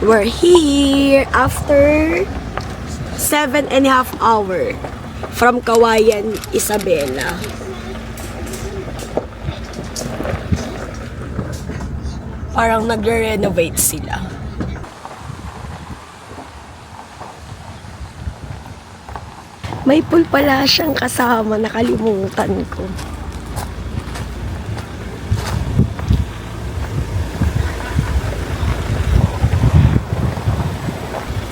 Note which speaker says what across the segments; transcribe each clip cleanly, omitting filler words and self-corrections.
Speaker 1: We're here after 7.5 hours from Kawayan, Isabela. Parang nagre-renovate sila. May pool pala siyang kasama, nakalimutan ko.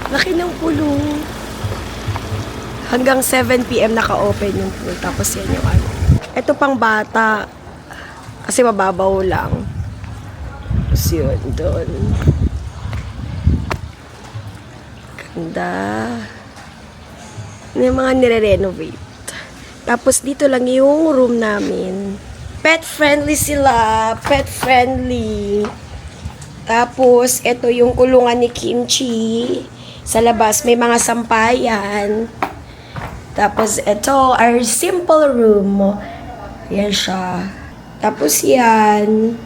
Speaker 1: Laki ng pulo. Hanggang 7 PM naka-open yung pool. Tapos yan yung ano. Ito pang bata. Kasi mababaw lang. Tapos yun, doon. Ganda. Yung mga nire-renovate. Tapos dito lang yung room namin. Pet friendly sila. Pet friendly. Tapos, ito yung kulungan ni Kimchi. Sa labas, may mga sampayan. Tapos, ito, our simple room. Yan siya. Tapos, yan.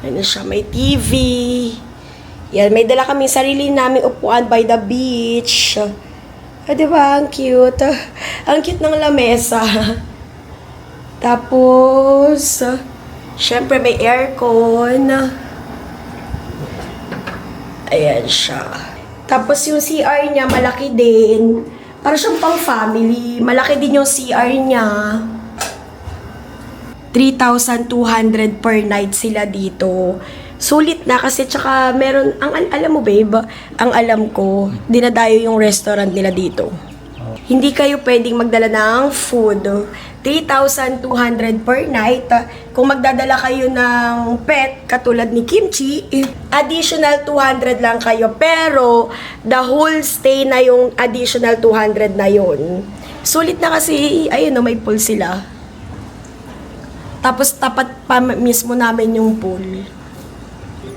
Speaker 1: Ano siya, may TV. Yan, may dala kami sarili namin upuan by the beach. Diba? Ang cute. Ang cute ng lamesa. Tapos, syempre may aircon. Ayan siya. Tapos yung CR niya, malaki din. Para siyang pang family. Malaki din yung CR niya. 3,200 per night sila dito. Sulit na kasi tsaka meron, alam mo babe, ang alam ko, dinadayo yung restaurant nila dito. Hindi kayo pwedeng magdala ng food. 3,200 per night. Kung magdadala kayo ng pet, katulad ni Kimchi, additional 200 lang kayo. Pero, the whole stay na yung additional 200 na yun. Sulit na kasi, ayun o, may pool sila. Tapos, tapat pa mismo namin yung pool.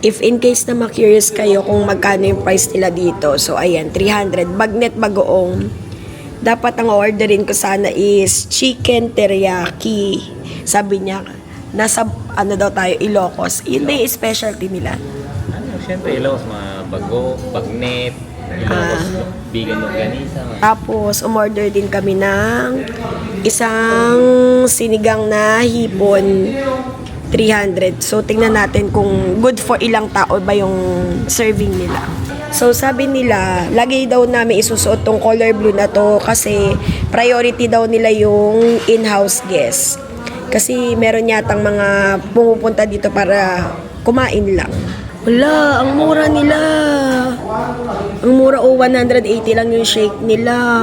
Speaker 1: If in case na ma-curious kayo kung magkano yung price nila dito, so ayan, 300. Bagnet bagoong. Dapat ang orderin ko sana is chicken teriyaki. Sabi niya, nasa ano daw tayo, Ilocos. Yun na yung specialty nila.
Speaker 2: Ano, syempre Ilocos, mga bago, bagnet, Ilocos, vegan organisa.
Speaker 1: Tapos, umorder din kami ng isang sinigang na hipon, 300. So, tingnan natin kung good for ilang tao ba yung serving nila. So, sabi nila, lagi daw namin isusuot tong color blue na to kasi priority daw nila yung in-house guest. Kasi meron yatang mga pumupunta dito para kumain lang. Wala, ang mura nila. Ang mura 180 lang yung shake nila.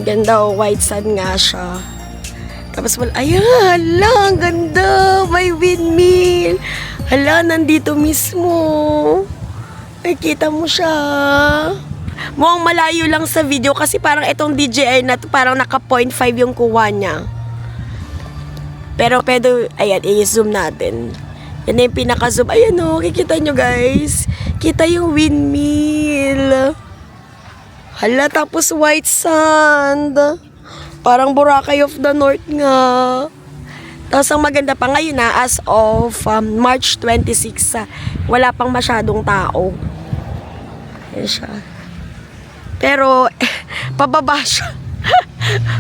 Speaker 1: Ganda, white sand nga siya. Tapos wala, ayan, hala, ang ganda, may windmill. Hala, nandito mismo. Ay, kita mo siya. Mukhang malayo lang sa video kasi parang itong DJI na to, parang naka 0.5 yung kuha niya. Pero pwede, ayan, i-zoom natin. Yan na yung pinaka-zoom. Ayan o, kikita nyo guys. Kita yung windmill. Hala, tapos white sand. Parang Boracay of the North nga. Tapos ang maganda pa ngayon na, as of March 26, wala pang masyadong tao. Ayan siya. Pero, pababa siya.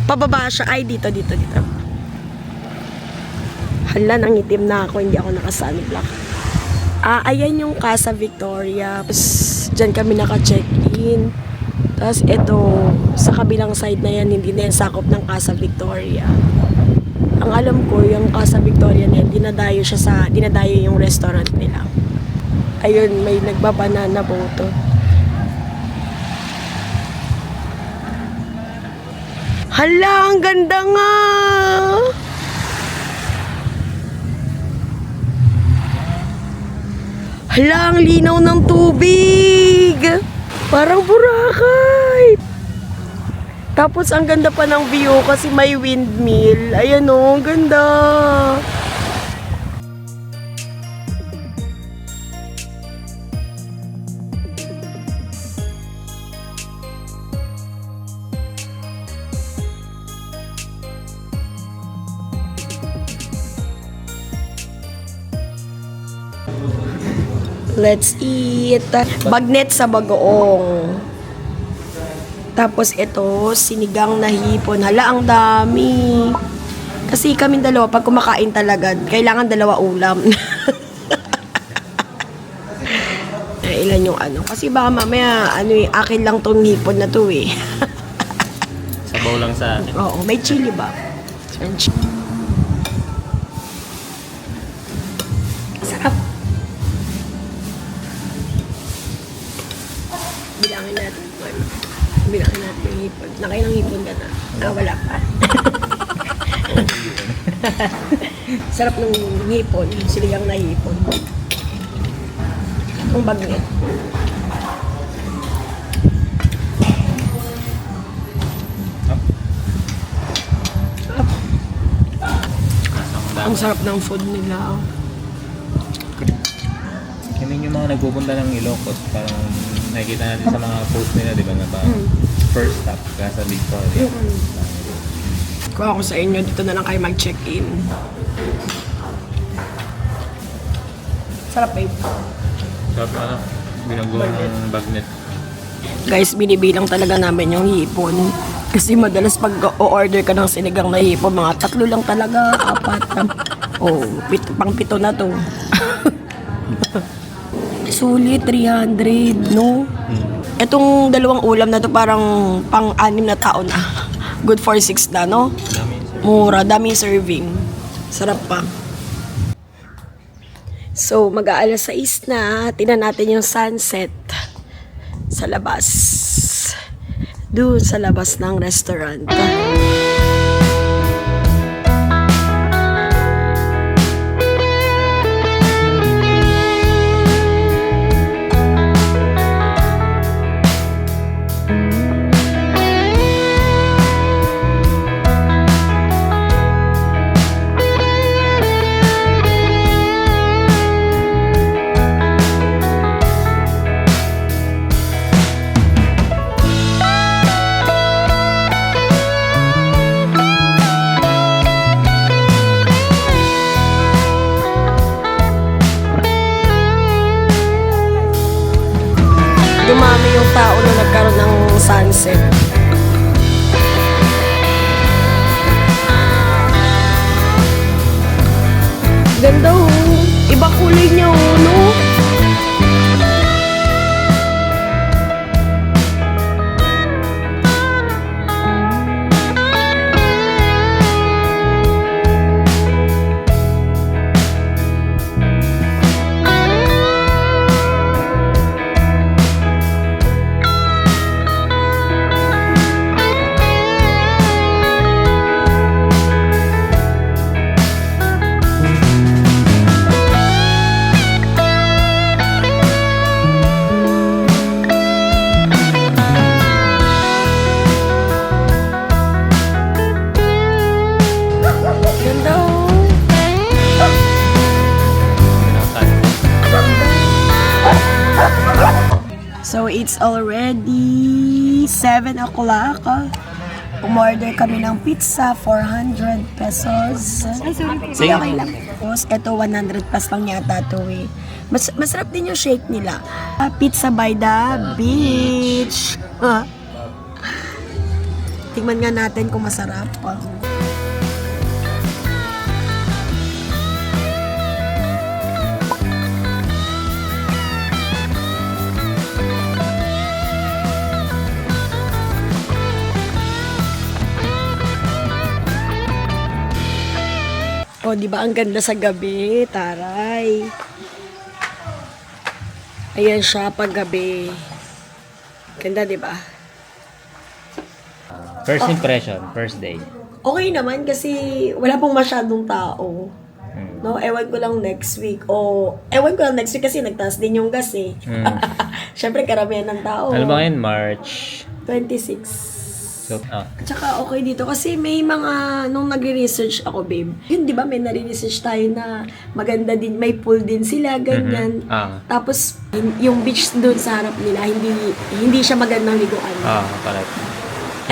Speaker 1: Pababa siya. Ay, dito. Hala, nangitim na ako. Hindi ako naka-sunblock. Ayan yung Casa Victoria. Tapos, dyan kami naka-check-in. Tapos ito, sa kabilang side na yan, hindi na yan sakop ng Casa Victoria. Ang alam ko, yung Casa Victoria na yan, dinadayo yung restaurant nila. Ayun, may nagbabanana boat. Hala, ang ganda nga! Hala, ang linaw ng tubig! Parang Boracay. Tapos ang ganda pa ng view kasi may windmill. Ayan o, ganda. Let's eat. Bagnet sa bagoong. Tapos ito, sinigang na hipon. Hala, ang dami. Kasi kami dalawa, pag kumakain talaga, kailangan dalawa ulam. Ilan yung ano. Kasi baka mamaya, akin lang tong hipon na to eh.
Speaker 2: Sabaw lang sa akin.
Speaker 1: Oo, may chili ba? Sarap. Bilangin natin. Bilangin natin yung hipon. Nakailang hipon ka na? Wala pa. Sarap ng hipon. Siligang na hipon. Ang bagnet. Ang sarap ng food nila.
Speaker 2: Kami yung mga nagpupunta ng Ilocos, parang nakikita natin sa mga post nila, di ba, na parang first stop ka sa Victoria.
Speaker 1: Kung ako sa inyo, dito na lang kayo mag-check-in. Sarap babe.
Speaker 2: Sarap na, binagawa ng bagnet.
Speaker 1: Guys, binibilang talaga namin yung hipon. Kasi madalas pag o-order ka ng sinigang na hipon, mga 3 lang talaga, 4. Oh, pang-7 na to. Sulit, 300, no? Etong dalawang ulam na to parang pang-6 na tao na. Good for 6 na, no? Mura, dami serving. Sarap pa. So, mag-aalas 6 na. Tingnan natin yung sunset sa labas. Doon sa labas ng restaurant. Dumami yung tao na nagkaroon ng sunset. Ganda oh. Iba kulay niya oh, no? Ganda oh. So, it's already 7 o'clock. Umorder kami ng pizza, 400 pesos. Ay, sorry. Sige, okay lang. Tapos, ito, 100 pesos lang yata ito eh. Masarap din yung shake nila. Pizza by the beach. Tingnan nga natin kung masarap. Oh, di ba ang ganda sa gabi, taray. Ayan siya pag gabi. Ganda, di ba?
Speaker 2: First impression, first day.
Speaker 1: Okay naman kasi wala pong masyadong tao. No, ewan ko lang next week. Ewan ko lang next week kasi nagtaas din yung gas eh. Siyempre karamihan ng tao.
Speaker 2: Alam ba ngayon, March
Speaker 1: 26.
Speaker 2: So,
Speaker 1: Tsaka okay dito kasi may mga, nung nagre-research ako babe, yun di ba may nare-research tayo na maganda din, may pool din sila, ganyan. Tapos yung beach doon sa harap nila, hindi siya magandang liguan.
Speaker 2: correct.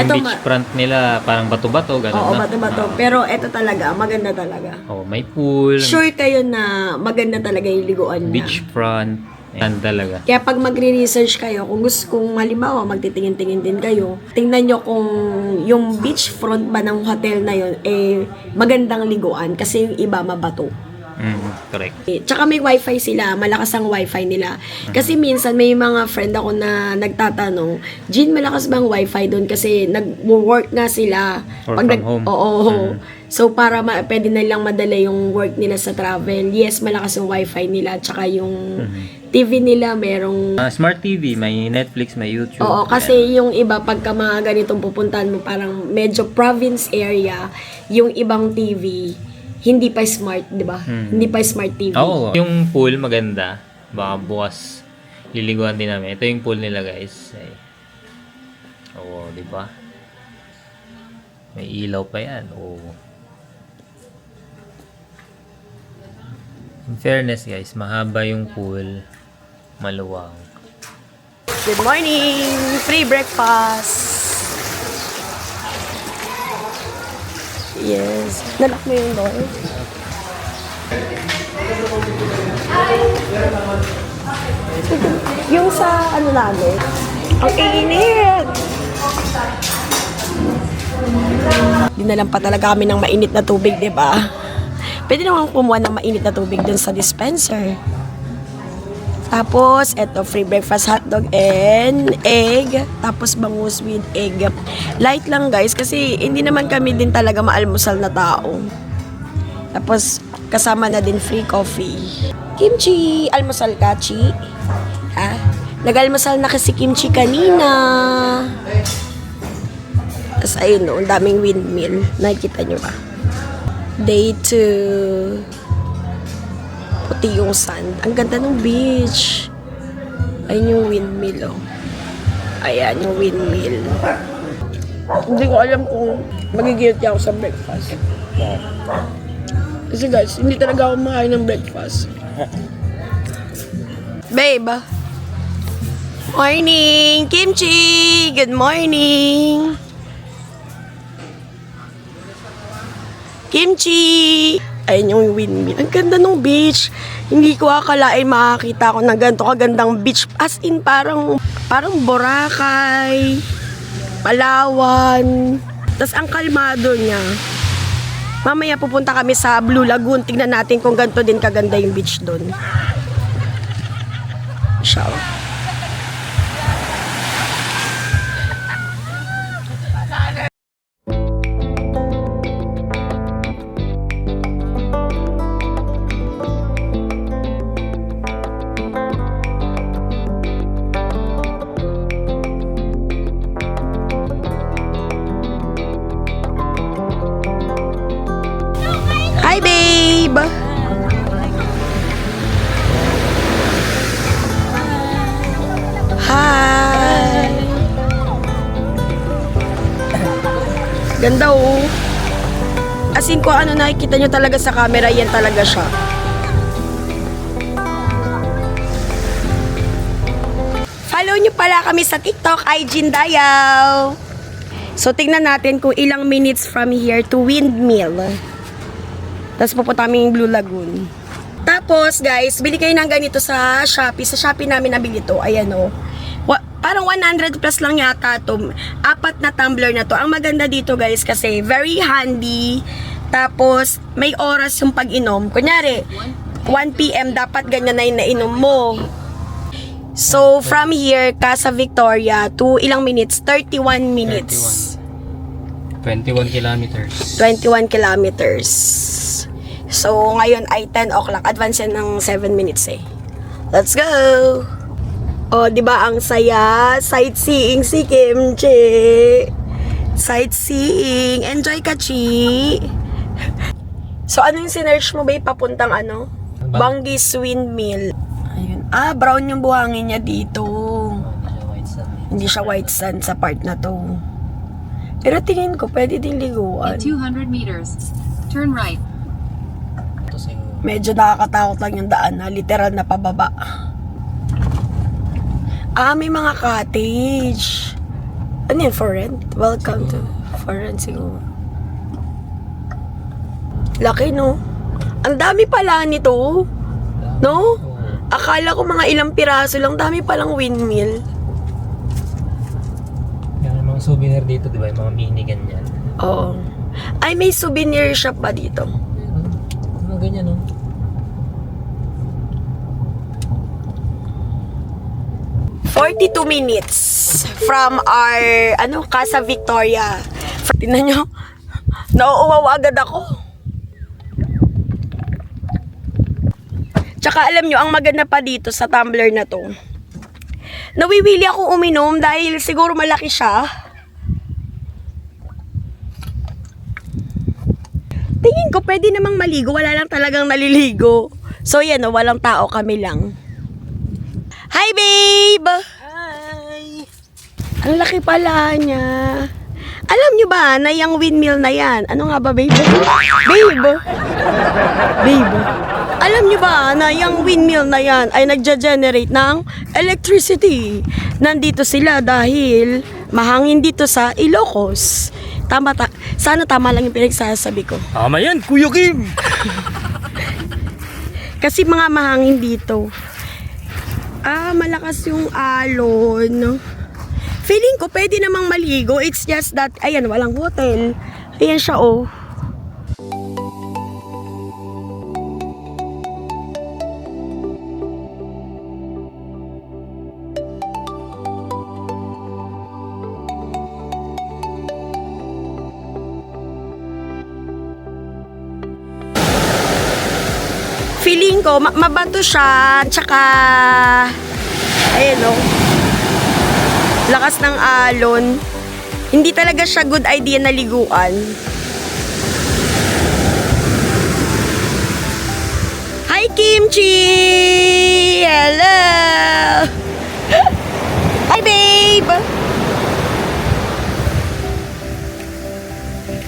Speaker 2: Yung beach front nila parang bato-bato, gano'n.
Speaker 1: Oo, bato-bato. Pero eto talaga, maganda talaga.
Speaker 2: May pool.
Speaker 1: Sure kayo na maganda talaga yung liguan niya.
Speaker 2: Beach front. Yan talaga.
Speaker 1: Kaya pag magre-research kayo, kung halimbawa magtitingin-tingin din kayo, tingnan nyo kung yung beachfront ba ng hotel na yun, magandang liguan kasi yung iba mabato.
Speaker 2: Correct.
Speaker 1: Tsaka may wifi sila, malakas ang wifi nila. Kasi minsan may mga friend ako na nagtatanong, Jean, malakas bang wifi doon? Kasi nag-work nga sila.
Speaker 2: Work from home.
Speaker 1: Oo. So para pwede na lang madala yung work nila sa travel. Yes, malakas yung wifi nila. Tsaka yung TV nila merong...
Speaker 2: Smart TV, may Netflix, may YouTube.
Speaker 1: Oo, kasi yung iba pagka mga ganitong pupuntahan mo, parang medyo province area, yung ibang TV, hindi pa smart, di ba? Hindi pa smart TV.
Speaker 2: Oo. Yung pool maganda. Baka bukas liliguan din namin. Ito yung pool nila, guys. Oo, di ba? May ilaw pa yan. Oo. In fairness, guys, mahaba yung pool. Maluwang.
Speaker 1: Good morning! Free breakfast! Yes. Nalak mo yung door? Yung sa ano namin, ang init! Dinalan pa talaga kami ng mainit na tubig, di ba? Pwede naman kumuha ng mainit na tubig dun sa dispenser. Tapos, eto, free breakfast hotdog and egg. Tapos, bangus with egg. Light lang, guys, kasi hindi naman kami din talaga maalmusal na tao. Tapos, kasama na din free coffee. Kimchi! Almusal ka, Chi? Ha? Nag-almusal na kasi kimchi kanina. Tapos, ayun, no, ang daming windmill. Nakikita nyo ba? Day 2. Puti yung sand. Ang ganda ng beach. Ayun yung windmill, oh. Ayan yung windmill. Hindi ko alam kung magigilty ako sa breakfast. Kasi guys, hindi talaga ako makain ng breakfast. Babe! Morning! Kimchi! Good morning! Kimchi! Ayun yung windmill. Ang ganda ng beach. Hindi ko akalain makakita ako ng ganito kagandang beach. As in, parang Boracay, Palawan. Tapos ang kalmado niya. Mamaya pupunta kami sa Blue Lagoon. Tingnan natin kung ganito din kaganda yung beach doon. Siya. Hi, babe! Hi! Ganda, oh. As in, kung ano nakikita nyo talaga sa camera, yan talaga siya. Follow nyo pala kami sa TikTok, Jean Dayaw. So, tingnan natin kung ilang minutes from here to Windmill. Tapos pupunta kami yung Blue Lagoon. Tapos, guys, bili kayo ng ganito sa Shopee. Sa Shopee namin nabili to. Ayan, oh. Parang 100 plus lang yata to. 4 na tumbler na to. Ang maganda dito, guys, kasi very handy. Tapos, may oras yung pag-inom. Kunyari, 1 PM, dapat ganyan na yung nainom mo. So, from here, Casa Victoria, to ilang minutes? 31 minutes.
Speaker 3: 21 kilometers.
Speaker 1: 21 kilometers. So, ngayon ay 10 o'clock. Advance yan ng 7 minutes eh. Let's go! O, di ba ang saya? Sightseeing si Kimchi. Sightseeing. Enjoy ka, Chi. So, ano yung sinearch mo, babe? Papuntang ano? Bangis Windmill. Ayun. Ah, brown yung buhangin niya dito. Hindi siya white sand sa part na to. Pero tingin ko, pwede din liguan.
Speaker 4: In 200 meters, turn right.
Speaker 1: Medyo nakakatakot lang yung daan na literal na pababa. Ah, may mga cottage. Ano yun, for rent? Welcome to for rent siguro. Laki, no? Ang dami pala nito. No? Akala ko mga ilang piraso lang, dami palang windmill.
Speaker 2: Yan, mga souvenir dito, di ba? Yung mga mini ganyan.
Speaker 1: Oo. Ay, may souvenir shop ba dito?
Speaker 2: Mga ganyan, no?
Speaker 1: ...42 minutes from our, Casa Victoria. Tingnan nyo, nauuwaw agad ako. Tsaka alam nyo, ang maganda pa dito sa tumbler na to, nawiwili ako uminom dahil siguro malaki siya. Tingin ko pwede namang maligo, wala lang talagang naliligo. So yan, walang tao, kami lang. Hi, babe!
Speaker 3: Hi!
Speaker 1: Ang laki pala niya. Alam nyo ba na yung windmill na yan? Ano nga ba, babe? Babe! Babe! Alam nyo ba na yung windmill na yan ay nagja-generate ng electricity? Nandito sila dahil mahangin dito sa Ilocos. Sana tama lang yung pinagsasabi ko.
Speaker 3: Tama yan, Kuya Kim!
Speaker 1: Kasi mga mahangin dito. Malakas yung alon. Feeling ko pwede namang maligo. It's just that, ayan, walang hotel. Ayan siya, oh. Feeling ko, mabanto siya, tsaka, ayan o, lakas ng alon. Hindi talaga siya good idea na liguan. Hi, Kimchi! Hello! Hi, babe!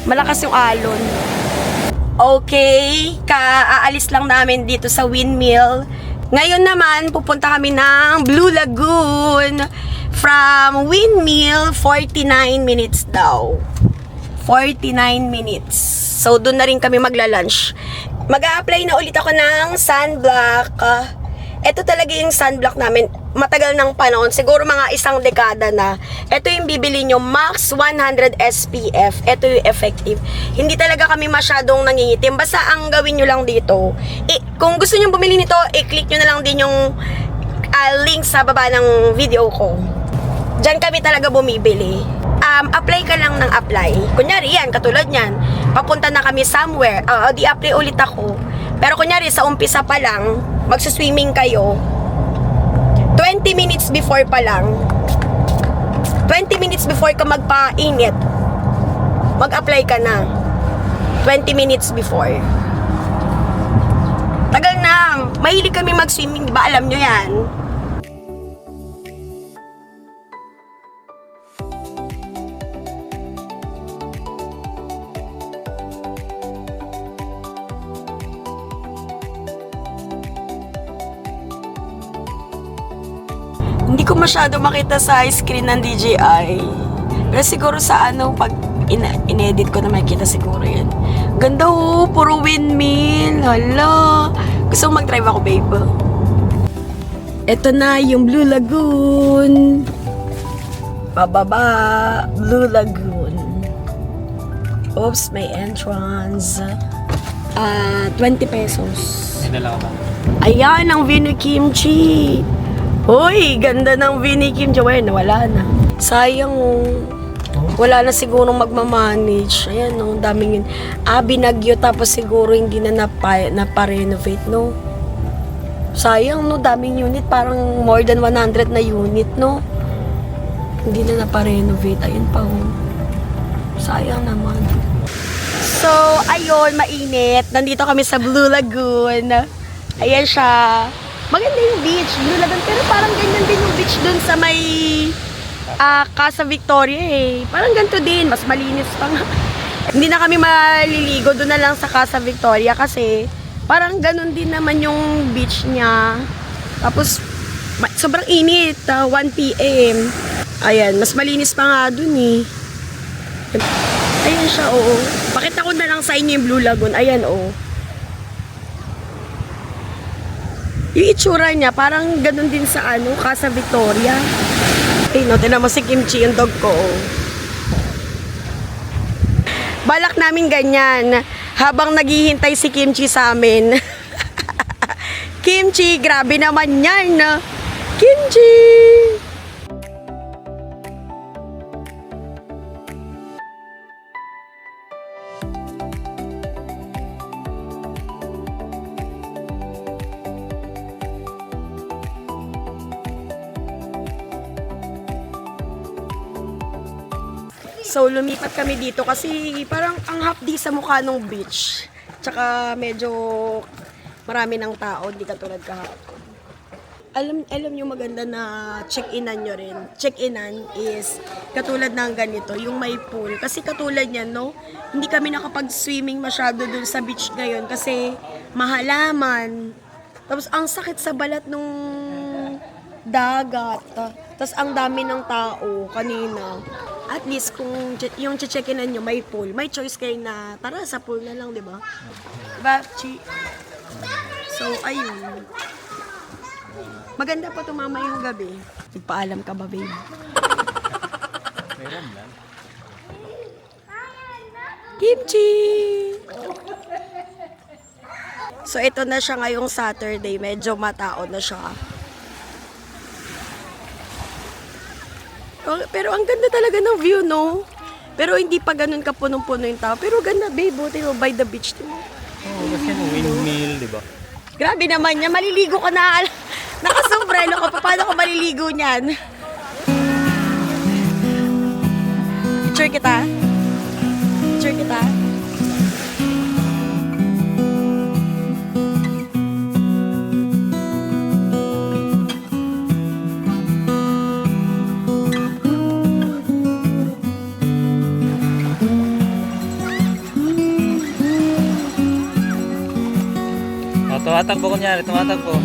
Speaker 1: Malakas yung alon. Okay, aalis lang namin dito sa windmill. Ngayon naman, pupunta kami ng Blue Lagoon. From windmill, 49 minutes daw. 49 minutes. So, doon na rin kami magla-lunch. Mag-a-apply na ulit ako ng sunblock. Ito talaga yung sunblock namin. Matagal ng panahon. Siguro mga isang dekada na. Ito yung bibili nyo. Max 100 SPF. Ito yung effective. Hindi talaga kami masyadong nangingitim. Basta ang gawin nyo lang dito. Kung gusto nyo bumili nito, i-click nyo na lang din yung link sa baba ng video ko. Diyan kami talaga bumibili. Apply ka lang ng apply. Kunyari yan, katulad yan. Papunta na kami somewhere. Di-apply ulit ako. Pero kunyari, sa umpisa pa lang, magsuswimming kayo, 20 minutes before pa lang, 20 minutes before ka magpa-init, mag-apply ka na. 20 minutes before. Tagal na. Mahilig kami mag-swimming. Ba alam nyo yan? Hindi ko masyado makita sa screen ng DJI. Pero siguro sa pag in-edit ko na makikita siguro yan. Ganda oh, puro windmill. Hala. Gusto kong mag-drive ako, babe. Ito na yung Blue Lagoon. Bababa, Blue Lagoon. Oops, may entrance. 20 pesos.
Speaker 3: May dala ka ba?
Speaker 1: Ayan ang view ni Kimchi. Hoy, ganda ng view ni Kimchi. Nawala na. Sayang oh. Wala na siguro magmamanage. Ayan oh, daming yun. Binagyo tapos siguro hindi na napa-renovate, no? Sayang, no? Daming unit. Parang more than 100 na unit, no? Hindi na napa-renovate. Ayun pa oh. Sayang naman. So, ayun, mainit. Nandito kami sa Blue Lagoon. Ayan siya. Maganda yung beach, Blue Lagoon. Pero parang ganyan din yung beach dun sa may Casa Victoria eh. Parang ganito din, mas malinis pa nga. Hindi na kami maliligo doon na lang sa Casa Victoria kasi parang ganun din naman yung beach niya. Tapos sobrang init, 1 PM. Ayan, mas malinis pa nga dun eh. Ayan siya, oo. Pakita ko na lang sa inyo yung Blue Lagoon. Ayan, oo. Yung itsura niya, parang ganun din sa Casa Victoria. Ay, no, tinan mo si Kimchi, yung dog ko. Oh. Balak namin ganyan, habang naghihintay si Kimchi sa amin. Kimchi, grabe naman yan. Kimchi! So, lumipat kami dito kasi parang ang hapdi sa mukha ng beach. Tsaka medyo marami ng tao, hindi katulad kahapon. Alam nyo maganda na check-inan nyo rin. Check-inan is katulad ng ganito, yung may pool. Kasi katulad yan, no? Hindi kami nakapag-swimming masyado dun sa beach ngayon kasi mahalaman. Tapos ang sakit sa balat nung dagat. Tapos ang dami ng tao kanina. At least kung yung che-checkinan nyo may pool, may choice kayo na tara sa pool na lang, di ba? Diba, Chi? So, ayun. Maganda pa tumama yung gabi. Nagpaalam ka ba, babe?
Speaker 2: Meron lang.
Speaker 1: Kimchi! So, ito na siya ngayong Saturday. Medyo matao na siya. Pero ang ganda talaga ng view, no? Pero hindi pa ganun ka punong-puno yung tao. Pero ganda, babe. Buti mo, by the beach, di mo?
Speaker 2: Oo, kasi windmill, di ba?
Speaker 1: Grabe naman yan. Maliligo ka na. Nakasombrero ka pa. Paano ka maliligo niyan? Picture kita? Picture kita?
Speaker 2: O, tumatakbo kunyari, tumatakbo.